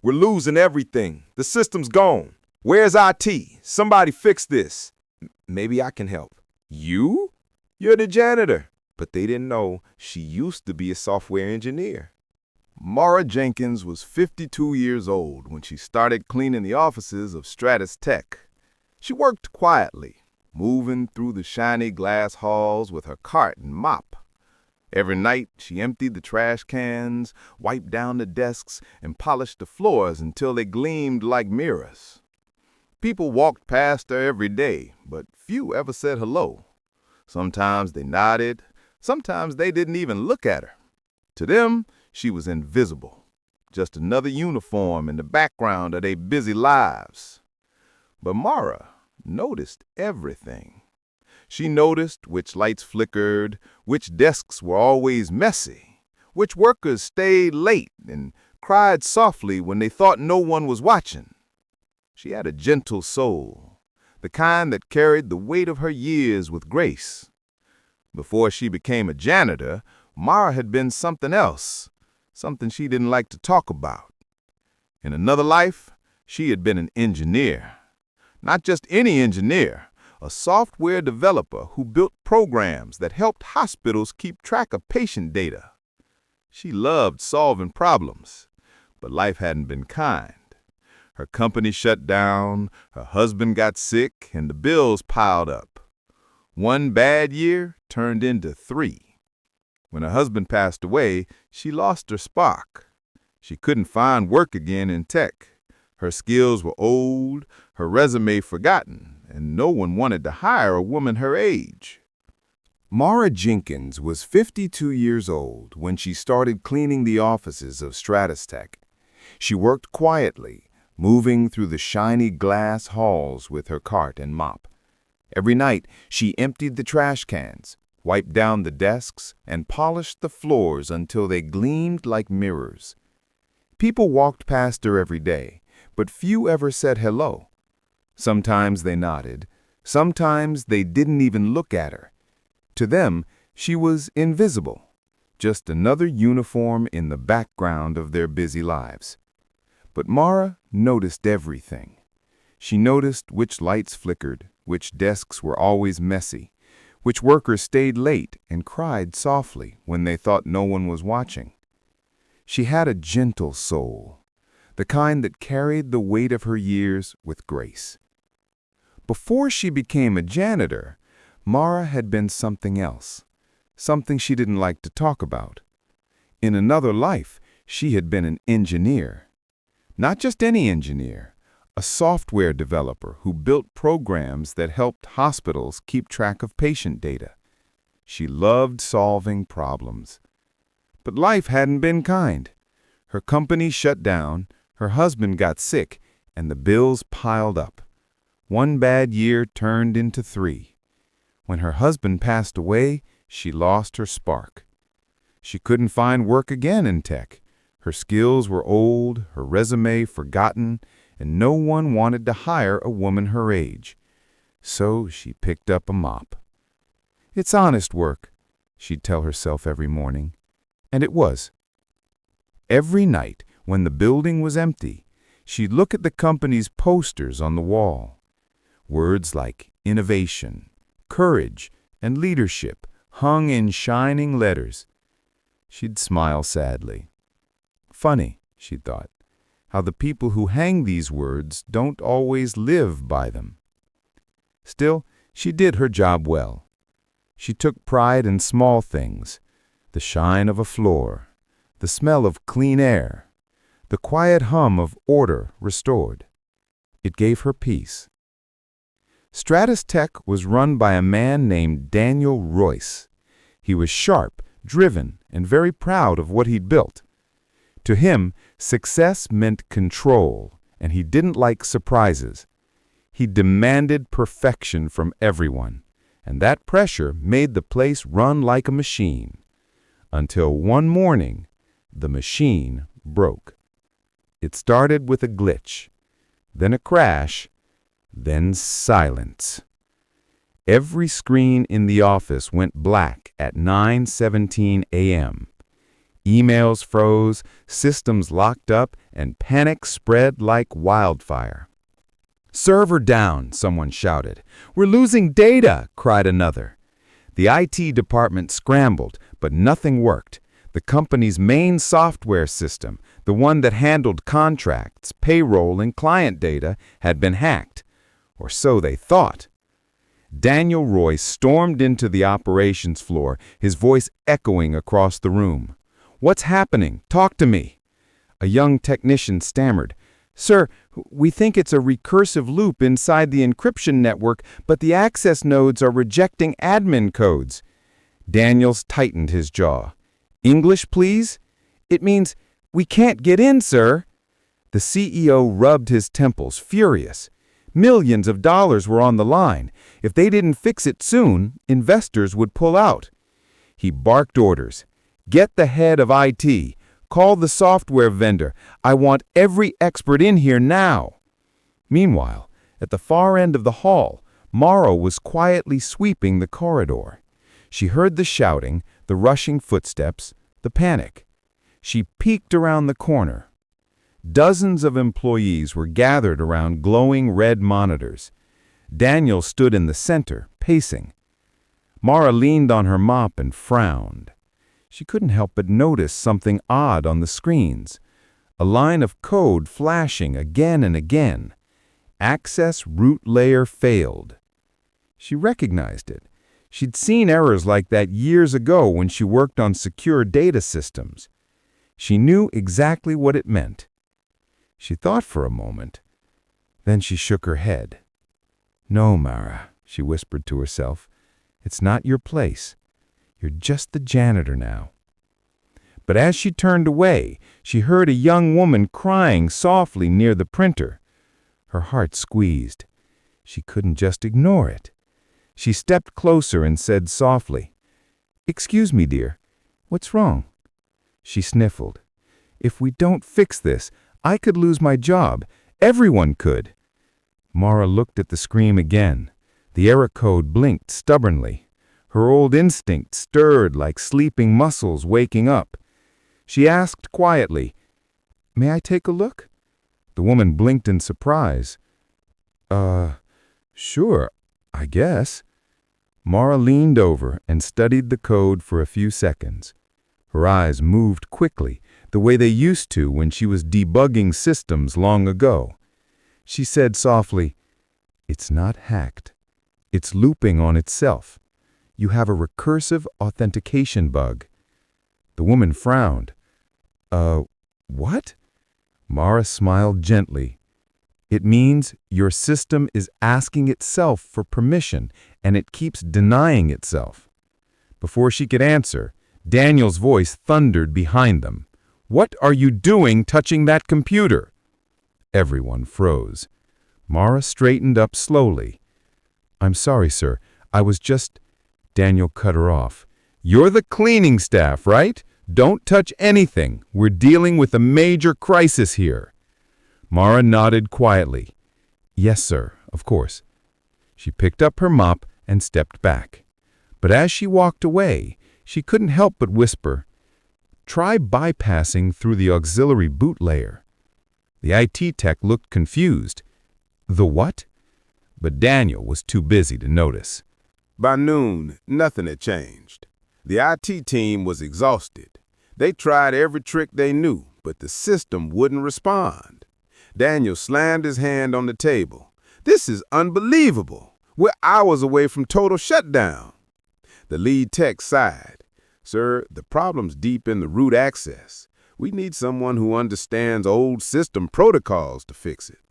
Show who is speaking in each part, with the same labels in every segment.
Speaker 1: We're losing everything. The system's gone. Where's IT? Somebody fix this. Maybe I can help. You? You're the janitor. But they didn't know she used to be a software engineer.
Speaker 2: Mara Jenkins was 52 years old when she started cleaning the offices of Stratus Tech. She worked quietly, moving through the shiny glass halls with her cart and mop. Every night, she emptied the trash cans, wiped down the desks, and polished the floors until they gleamed like mirrors. People walked past her every day, but few ever said hello. Sometimes they nodded, sometimes they didn't even look at her. To them, she was invisible, just another uniform in the background of their busy lives. But Mara noticed everything. She noticed which lights flickered, which desks were always messy, which workers stayed late and cried softly when they thought no one was watching. She had a gentle soul, the kind that carried the weight of her years with grace. Before she became a janitor, Mara had been something else, something she didn't like to talk about. In another life, she had been an engineer. Not just any engineer, a software developer who built programs that helped hospitals keep track of patient data. She loved solving problems, but life hadn't been kind. Her company shut down, her husband got sick, and the bills piled up. One bad year turned into 3. When her husband passed away, she lost her spark. She couldn't find work again in tech. Her skills were old, her resume forgotten, and no one wanted to hire a woman her age.
Speaker 1: Mara Jenkins was 52 years old when she started cleaning the offices of Stratus Tech. She worked quietly, moving through the shiny glass halls with her cart and mop. Every night, she emptied the trash cans, wiped down the desks, and polished the floors until they gleamed like mirrors. People walked past her every day, but few ever said hello. Sometimes they nodded, sometimes they didn't even look at her. To them, she was invisible, just another uniform in the background of their busy lives. But Mara noticed everything. She noticed which lights flickered, which desks were always messy, which workers stayed late and cried softly when they thought no one was watching. She had a gentle soul, the kind that carried the weight of her years with grace. Before she became a janitor, Mara had been something else, something she didn't like to talk about. In another life, she had been an engineer. Not just any engineer, a software developer who built programs that helped hospitals keep track of patient data. She loved solving problems. But life hadn't been kind. Her company shut down, her husband got sick, and the bills piled up. One bad year turned into 3. When her husband passed away, she lost her spark. She couldn't find work again in tech. Her skills were old, her resume forgotten, and no one wanted to hire a woman her age. So she picked up a mop. It's honest work, she'd tell herself every morning. And it was. Every night, when the building was empty, she'd look at the company's posters on the wall. Words like innovation, courage, and leadership hung in shining letters. She'd smile sadly. Funny, she thought, how the people who hang these words don't always live by them. Still, she did her job well. She took pride in small things, the shine of a floor, the smell of clean air, the quiet hum of order restored. It gave her peace. Stratus Tech was run by a man named Daniel Royce. He was sharp, driven, and very proud of what he'd built. To him, success meant control, and he didn't like surprises. He demanded perfection from everyone, and that pressure made the place run like a machine. Until one morning, the machine broke. It started with a glitch, then a crash, then silence. Every screen in the office went black at 9:17 a.m. Emails froze, systems locked up, and panic spread like wildfire. "Server down," someone shouted. "We're losing data," cried another. The IT department scrambled, but nothing worked. The company's main software system, the one that handled contracts, payroll, and client data, had been hacked. Or so they thought. Daniel Roy stormed into the operations floor, his voice echoing across the room. "What's happening? Talk to me." A young technician stammered. "Sir, we think it's a recursive loop inside the encryption network, but the access nodes are rejecting admin codes." Daniels tightened his jaw. "English, please?" "It means we can't get in, sir." The CEO rubbed his temples, furious. Millions of dollars were on the line. If they didn't fix it soon, investors would pull out. He barked orders. "Get the head of IT. Call the software vendor. I want every expert in here now." Meanwhile, at the far end of the hall, Mara was quietly sweeping the corridor. She heard the shouting, the rushing footsteps, the panic. She peeked around the corner. Dozens of employees were gathered around glowing red monitors. Daniel stood in the center, pacing. Mara leaned on her mop and frowned. She couldn't help but notice something odd on the screens. A line of code flashing again and again. Access root layer failed. She recognized it. She'd seen errors like that years ago when she worked on secure data systems. She knew exactly what it meant. She thought for a moment. Then she shook her head. "No, Mara," she whispered to herself. "It's not your place. You're just the janitor now." But as she turned away, she heard a young woman crying softly near the printer. Her heart squeezed. She couldn't just ignore it. She stepped closer and said softly, "Excuse me, dear. What's wrong?" She sniffled. "If we don't fix this, I could lose my job. Everyone could." Mara looked at the screen again. The error code blinked stubbornly. Her old instinct stirred like sleeping muscles waking up. She asked quietly, "May I take a look?" The woman blinked in surprise. Sure, I guess." Mara leaned over and studied the code for a few seconds. Her eyes moved quickly, the way they used to when she was debugging systems long ago. She said softly, "It's not hacked. It's looping on itself. You have a recursive authentication bug." The woman frowned. What?" Mara smiled gently. "It means your system is asking itself for permission, and it keeps denying itself." Before she could answer, Daniel's voice thundered behind them. "What are you doing touching that computer?" Everyone froze. Mara straightened up slowly. "I'm sorry, sir. I was just—" Daniel cut her off. "You're the cleaning staff, right? Don't touch anything. We're dealing with a major crisis here." Mara nodded quietly. "Yes, sir, of course." She picked up her mop and stepped back. But as she walked away, she couldn't help but whisper, "Try bypassing through the auxiliary boot layer." The IT tech looked confused. "The what?" But Daniel was too busy to notice.
Speaker 2: By noon, nothing had changed. The IT team was exhausted. They tried every trick they knew, but the system wouldn't respond. Daniel slammed his hand on the table. "This is unbelievable. We're hours away from total shutdown." The lead tech sighed. "Sir, the problem's deep in the root access. We need someone who understands old system protocols to fix it."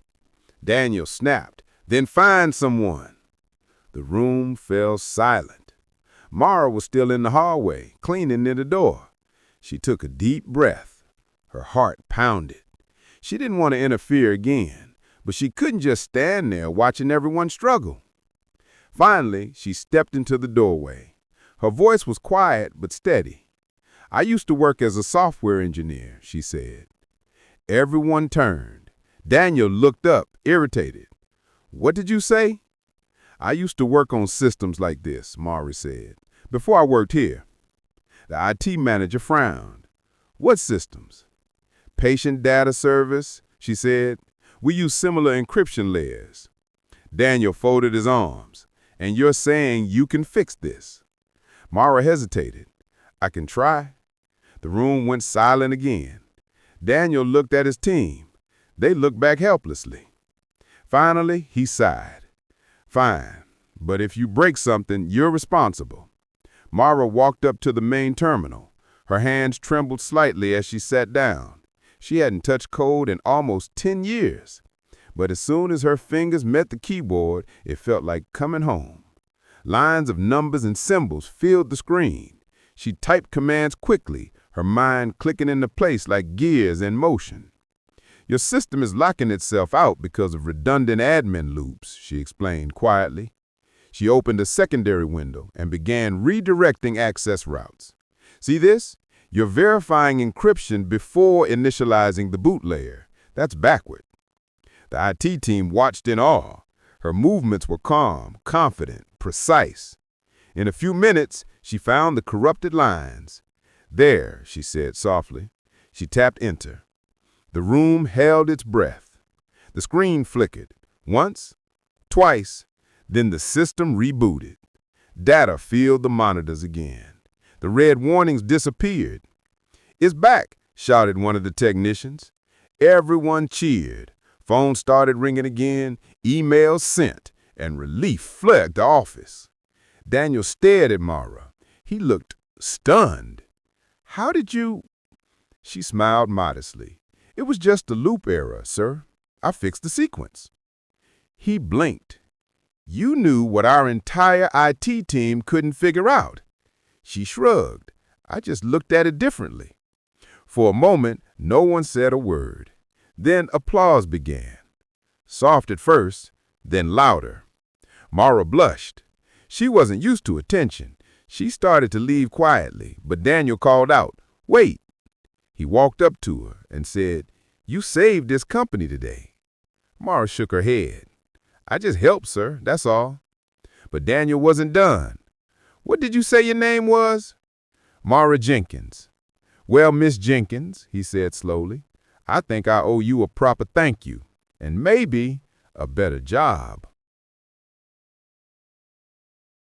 Speaker 2: Daniel snapped, "Then find someone." The room fell silent. Mara was still in the hallway, cleaning near the door. She took a deep breath. Her heart pounded. She didn't want to interfere again, but she couldn't just stand there watching everyone struggle. Finally, she stepped into the doorway. Her voice was quiet but steady. "I used to work as a software engineer," she said. Everyone turned. Daniel looked up, irritated. "What did you say?" "I used to work on systems like this," Mara said, "before I worked here." The IT manager frowned. What systems? Patient data service, she said. We use similar encryption layers. Daniel folded his arms. And you're saying you can fix this? Mara hesitated. I can try. The room went silent again. Daniel looked at his team. They looked back helplessly. Finally, he sighed. Fine, but if you break something, you're responsible. Mara walked up to the main terminal. Her hands trembled slightly as she sat down. She hadn't touched code in almost 10 years. But as soon as her fingers met the keyboard, it felt like coming home. Lines of numbers and symbols filled the screen. She typed commands quickly, her mind clicking into place like gears in motion. Your system is locking itself out because of redundant admin loops, she explained quietly. She opened a secondary window and began redirecting access routes. See this? You're verifying encryption before initializing the boot layer. That's backward. The IT team watched in awe. Her movements were calm, confident, precise. In a few minutes, she found the corrupted lines. There, she said softly. She tapped enter. The room held its breath. The screen flickered. Once, twice, then the system rebooted. Data filled the monitors again. The red warnings disappeared. It's back, shouted one of the technicians. Everyone cheered. Phones started ringing again, emails sent, and relief flooded the office. Daniel stared at Mara. He looked stunned. How did you? She smiled modestly. It was just a loop error, sir. I fixed the sequence. He blinked. You knew what our entire IT team couldn't figure out. She shrugged. I just looked at it differently. For a moment, no one said a word. Then applause began. Soft at first, then louder. Mara blushed. She wasn't used to attention. She started to leave quietly, but Daniel called out, "Wait." He walked up to her and said, "You saved this company today." Mara shook her head. "I just helped, sir, that's all." But Daniel wasn't done. "What did you say your name was?" "Mara Jenkins." "Well, Miss Jenkins," he said slowly, "I think I owe you a proper thank you, and maybe a better job."